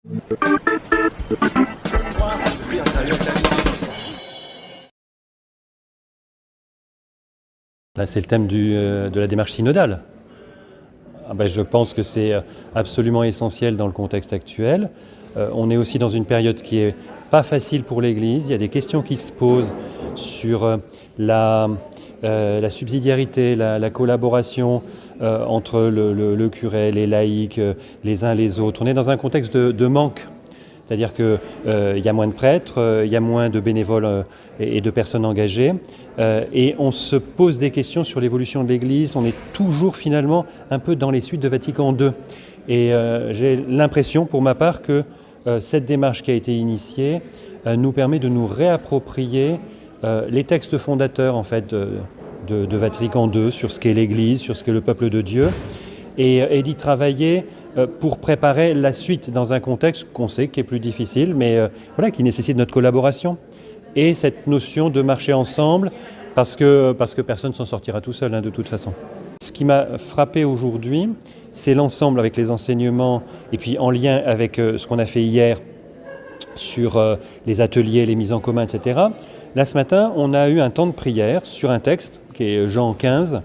Là, c'est le thème de la démarche synodale. Je pense que c'est absolument essentiel dans le contexte actuel. On est aussi dans une période qui n'est pas facile pour l'Église. Il y a des questions qui se posent sur la subsidiarité, la collaboration entre le curé, les laïcs, les uns les autres. On est dans un contexte de manque. C'est-à-dire qu'il y a moins de prêtres, il y a moins de bénévoles et de personnes engagées. Et on se pose des questions sur l'évolution de l'Église. On est toujours finalement un peu dans les suites de Vatican II. Et j'ai l'impression pour ma part que cette démarche qui a été initiée nous permet de nous réapproprier les textes fondateurs en fait, de Vatican II sur ce qu'est l'Église, sur ce qu'est le peuple de Dieu et d'y travailler pour préparer la suite dans un contexte qu'on sait qui est plus difficile, mais qui nécessite notre collaboration. Et cette notion de marcher ensemble, parce que personne ne s'en sortira tout seul, de toute façon. Ce qui m'a frappé aujourd'hui, c'est l'ensemble avec les enseignements, et puis en lien avec ce qu'on a fait hier sur les ateliers, les mises en commun, etc. Là, ce matin, on a eu un temps de prière sur un texte, qui est Jean 15,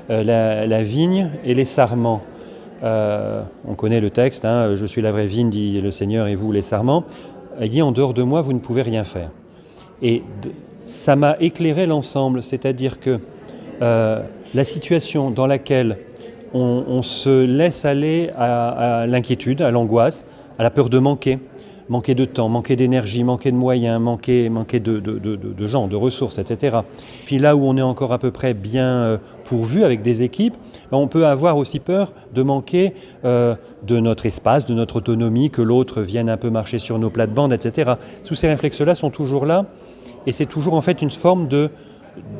la vigne et les sarments. On connaît le texte, je suis la vraie vigne, dit le Seigneur, et vous les sarments. Il dit, en dehors de moi, vous ne pouvez rien faire. Et ça m'a éclairé l'ensemble, c'est-à-dire que la situation dans laquelle on se laisse aller à l'inquiétude, à l'angoisse, à la peur de manquer de temps, manquer d'énergie, manquer de moyens, manquer de gens, de ressources, etc. Puis là où on est encore à peu près bien pourvu avec des équipes, on peut avoir aussi peur de manquer de notre espace, de notre autonomie, que l'autre vienne un peu marcher sur nos plates-bandes, etc. Tous ces réflexes-là sont toujours là et c'est toujours en fait une forme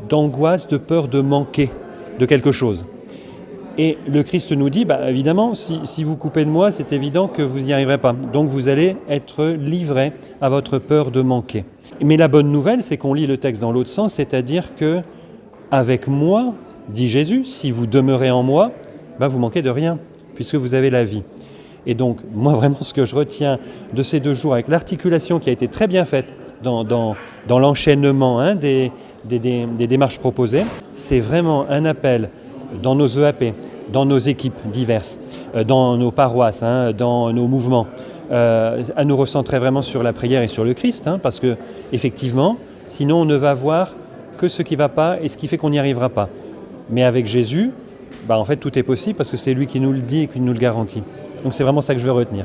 d'angoisse, de peur de manquer de quelque chose. Et le Christ nous dit, évidemment, si vous coupez de moi, c'est évident que vous n'y arriverez pas. Donc vous allez être livré à votre peur de manquer. Mais la bonne nouvelle, c'est qu'on lit le texte dans l'autre sens, c'est-à-dire que avec moi, dit Jésus, si vous demeurez en moi, vous manquez de rien, puisque vous avez la vie. Et donc, moi, vraiment, ce que je retiens de ces 2 jours, avec l'articulation qui a été très bien faite dans l'enchaînement des démarches proposées, c'est vraiment un appel dans nos EAP, dans nos équipes diverses, dans nos paroisses, dans nos mouvements, à nous recentrer vraiment sur la prière et sur le Christ, parce que effectivement, sinon on ne va voir que ce qui ne va pas et ce qui fait qu'on n'y arrivera pas. Mais avec Jésus, en fait tout est possible parce que c'est lui qui nous le dit et qui nous le garantit. Donc c'est vraiment ça que je veux retenir.